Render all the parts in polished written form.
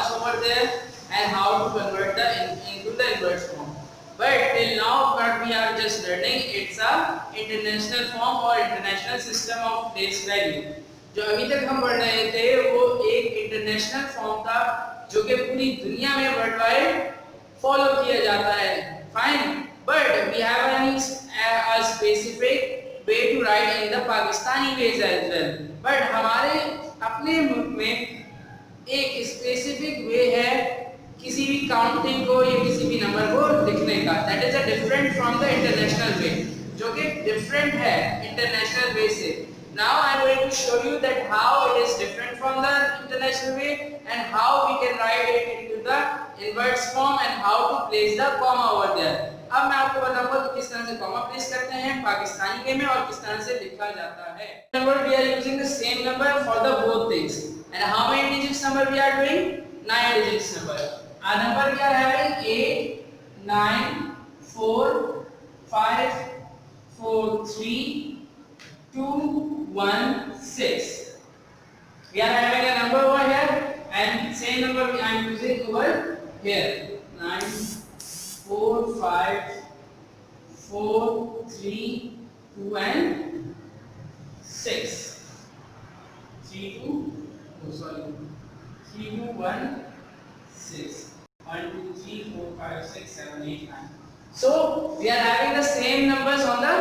pass over there and how to convert into the inverse form. But till now what we are just learning, it's a international form or international system of place value. जो अभी तक हम पढ़ रहे थे वो एक international form था जो कि पूरी दुनिया में वर्ल्ड वाइड फॉलो किया जाता है. Fine, but we have a specific way to write in the Pakistani ways as well. But हमारे अपने मुल्क में एक स्पेसिफिक वे है किसी भी काउंटिंग को या किसी भी नंबर को लिखने का. That is a different from the international way, जो कि डिफरेंट है इंटरनेशनल वे से. Now I am going to show you that how it is different from the international way and how we can write it into the inverse form and how to place the comma over there. अब मैं आपको बताऊंगा कि किस तरह से comma place करते हैं पाकिस्तानी वे में और किस तरह से लिखा जाता है. Number we are using the same number for the both things. And how many digits number we are doing? 9 digits number. Our number we are having 8, 9, 4, 5, 4, 3, 2, 1, 6. We are having a number over here and same number I am using over here. 9, 4, 5, 4, 3, 2 and 6. 3, 2, oh sorry, 3, 2, 1, 6. 1, 2, 3, 4, 5, 6, 7, 8, 9. So we are having the same numbers on the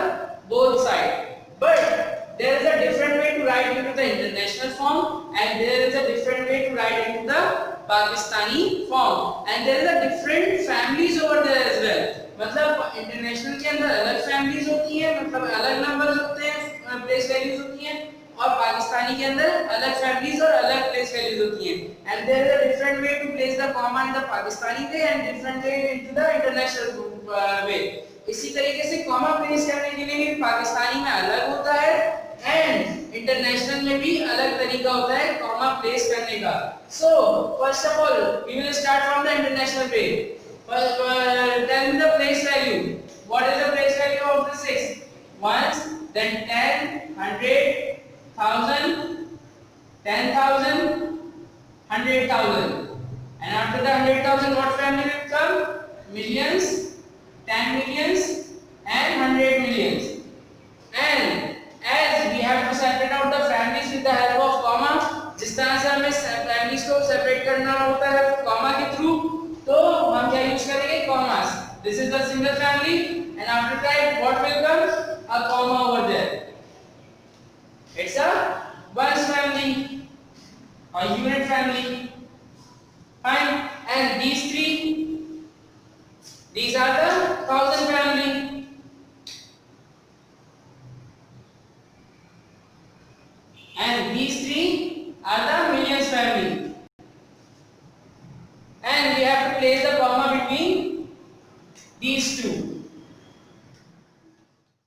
both sides. But there is a different way to write into the international form and there is a different way to write into the Pakistani form and there is a different families over there as well. मतलब international के अंदर अलग families होती हैं, मतलब अलग numbers होते हैं, प्लेस वैल्यूज होती हैं, और पाकिस्तानी के अंदर अलग फैमिलीज और अलग प्लेस वैल्यूज होती हैं. And there is a different way to place the comma in the Pakistani way and different way into the international way. इसी तरीके से कॉमा प्लेस करने के लिए भी पाकिस्तानी में अलग होता है एंड इंटरनेशनल में भी अलग तरीका होता है कॉमा प्लेस करने का. So first of all we will start from the international way. Tell me the place value. What is the place value of the 6? Ones, then 10, 100, 1000, 10,000, 100,000. And after the 100,000, what family will come? Millions, 10 millions, and 100 millions. And as we have to separate out the families with the help of comma, जिस तरह से हमें families को separate करना होता है comma के through, तो हम क्या यूज करेंगे? Commas. This is the single family and after that what will come? A comma over there. It's a ones family or unit family. Fine. And these three, these are the thousand family. And these three are the millions family. And we have to place the comma between these two.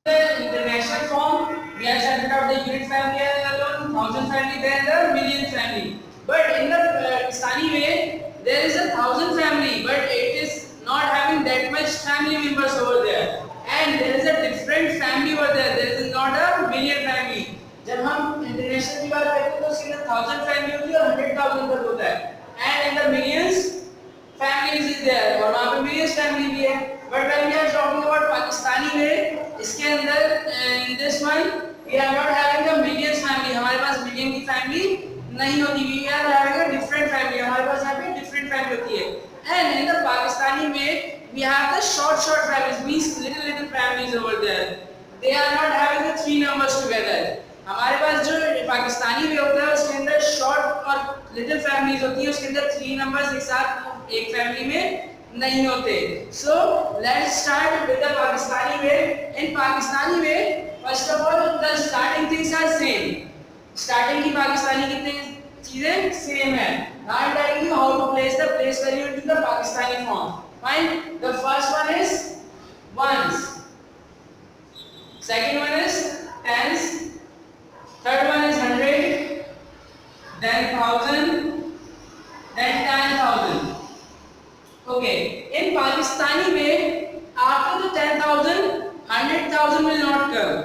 The international form, we have separated out the unit family alone, thousand family, then the million family. But in the Pakistani way, there is a thousand family, but it is not having that much family members over there. And there is a different family over there. There is not a million family. जब हम international की बात करते हैं तो उसके अंदर 1000 family होती है और 100,000 तक होता है. And in the millions families is there और वहाँ पे millions family भी है. But when we are talking about Pakistani way, इसके अंदर in this one we are not having a millions family. हमारे पास million की family नहीं होती. We are having a different family. हमारे पास यहाँ पे different family होती है. And in the Pakistani way, we have the short families, means little families over there. They are not having the three numbers together. हमारे पास जो पाकिस्तानी वे होता है उसके अंदर शॉर्ट और लिटिल फैमिलीज होती है, उसके अंदर 3 नंबर्स एक साथ एक फैमिली में नहीं होते. So let's start with the Pakistani way. In Pakistani way first of all the starting things are same. Starting की पाकिस्तानी कितनी चीजें सेम है. Now I telling you how to place the place value into the Pakistani form. Fine. The first one is ones, second one is tens, third one is 100, then 1000, then 10,000. Okay, in Pakistani way, after the 10,000, 100,000 will not come.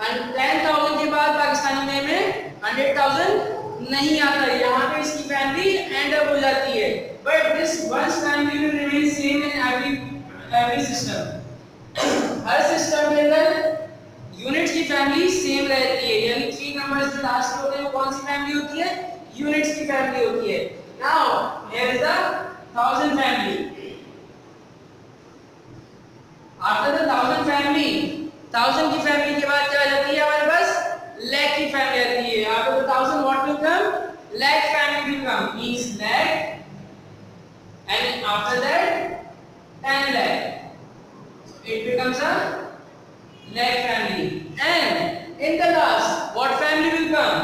And 10,000 के बाद Pakistani way में 100,000 नहीं आता, यहाँ पे इसकी family and up हो जाती है, but this ones family will remain same in every system. हर सिस्टम के अंदर यूनिट्स की फैमिली सेम रहती है, यानी 3 नंबर्स जो लास्ट में होते हैं वो कौन सी फैमिली होती है? यूनिट्स की फैमिली होती है। Now here is the 1000 family. After the 1000 family, 1000 की फैमिली के बाद क्या आ जाती है हमारे पास? lakh की फैमिली आती है। After the 1000 what will come? lakh family will come, means lakh, and after that 10 lakh, so it becomes a lakh family, and in the last what family will come?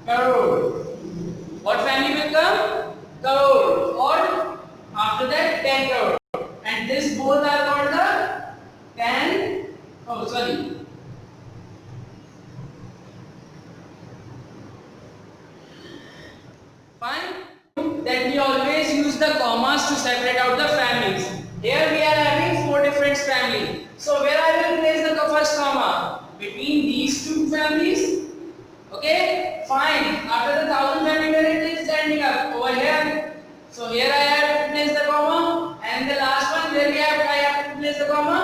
Crore. What family will come? Crore, or after that 10 crore, and this both are called the 10, oh sorry, fine, that we always use the commas to separate out the families. Here we are having 4 different families, so where I will place the first comma? Between these two families. Okay, fine. After the 1000 family, where it is ending up? Over here. So here I have to place the comma, and the last one where I have to place the comma?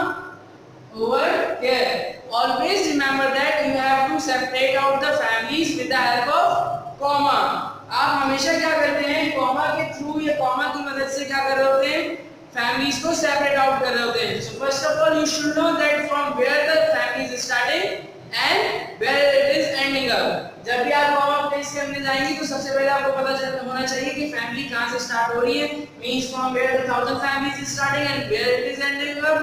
Over here. Always remember that you have to separate out the families with the help of comma. आप हमेशा क्या करते हैं? Comma के through या comma की मदद से क्या कर रहे होते हैं? फैमिलीज को सेपरेट आउट कर रहे होते हैं। So first of all you should know that from where the family is starting and where it is ending up. जब भी आप कॉमा प्लेस करने जाएंगे तो सबसे पहले आपको पता होना चाहिए कि फैमिली कहां से स्टार्ट हो रही है, means from where the 1000 families is starting and where it is ending up,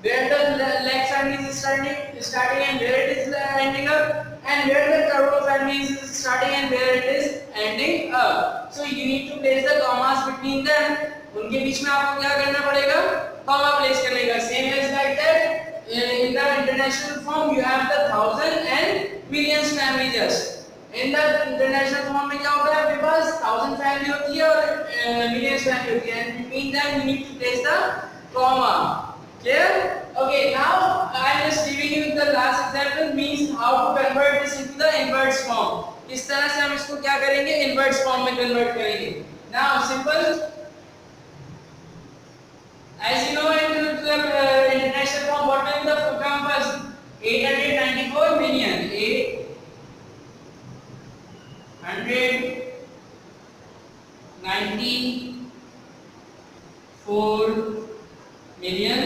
where the lakh family is starting and where it is ending up, and where the crore family is starting and where it is ending up. So you need to place the commas between them. उनके बीच में आपको क्या करना पड़ेगा? comma place करने का। Same as like that in the international form you have the 1000 and millions family just. In the international form में क्या होता है? आपके पास 1000 family होती है और millions family होती है, and between them you need to place the comma. Clear? Okay, now I am just giving you the last example, means how to convert this into the inverse form. किस तरह से हम इसको क्या करेंगे? inverse form में convert करेंगे. Now simple, as you know in the international form what will the come first? 894 million, 894 million.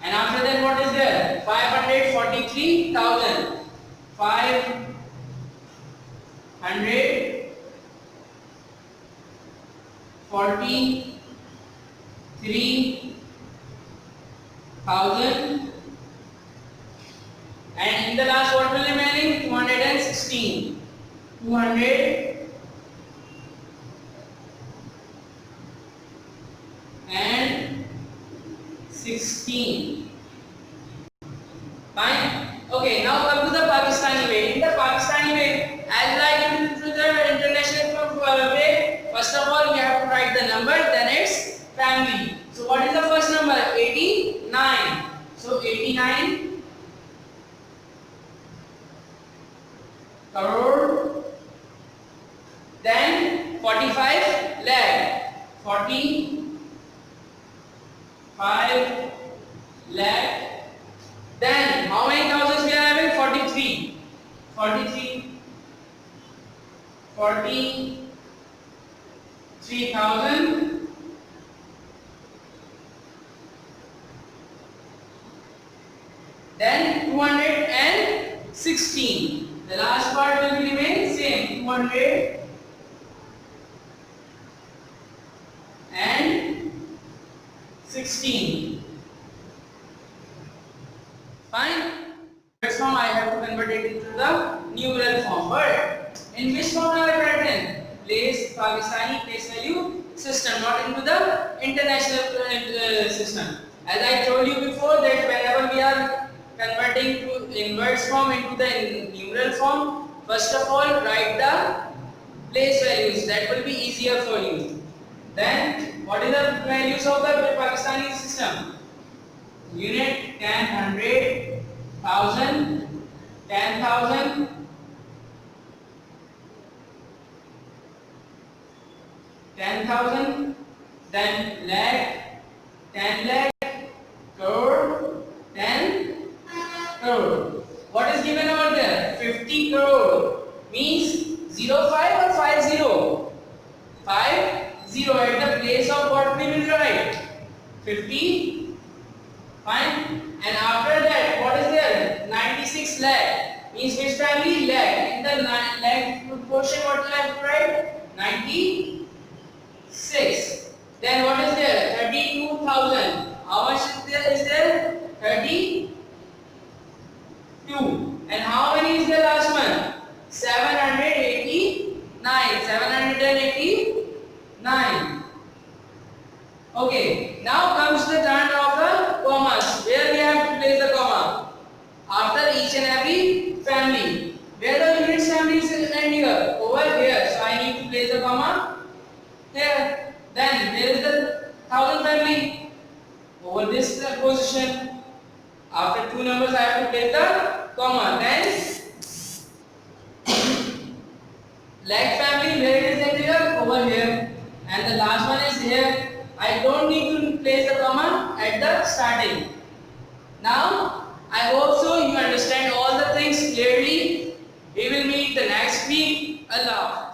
And after that what is there? 543,000. 543,000. And in the last what will remaining? 216. 216. Fine. Okay, now come to the Pakistani way. In the Pakistani way, as like in the international way, first of all we have to write the number, then its family. So what is the first number? 89. So 89 crore. Then 45 lakh. 45 lakh. Then how many thousands we are having? 43. 43,000. Then 216. The last part will be remain same. 216. Fine. First form I have to convert it into the numeral form. But in which form I have written? Place Pakistani place value system, not into the international system. As I told you before that whenever we are converting to inverse form into the numeral form, first of all write the place values. That will be easier for you. Then what is the values of the Pakistani system? Unit, 10, 100, 1000, 10,000, 10,000, then lakh, 10 lakh, crore, 10 crore. What is given over there? 50 crore. Means 05 or 50? 50. At the place of what we will write? 50. Fine. And after that, what is there? 96 lakh. Means which family? Lakh. In the lakh portion, what will I have to write? 96. Then what is there? 32,000. How much is there? 32. And how many is the last one? 789. 789. Okay. Now comes the turn of the commas. Where we have to place the comma? After each and every family. Where the unit family is end here? Over here. So I need to place the comma here. Then there is the 1000 family. Over this position. After two numbers I have to place the comma. Then lakh family, where it is here? Over here. And the last one is here. I don't need to place the comma at the starting. Now, I hope so you understand all the things clearly. We will meet the next week. Allah.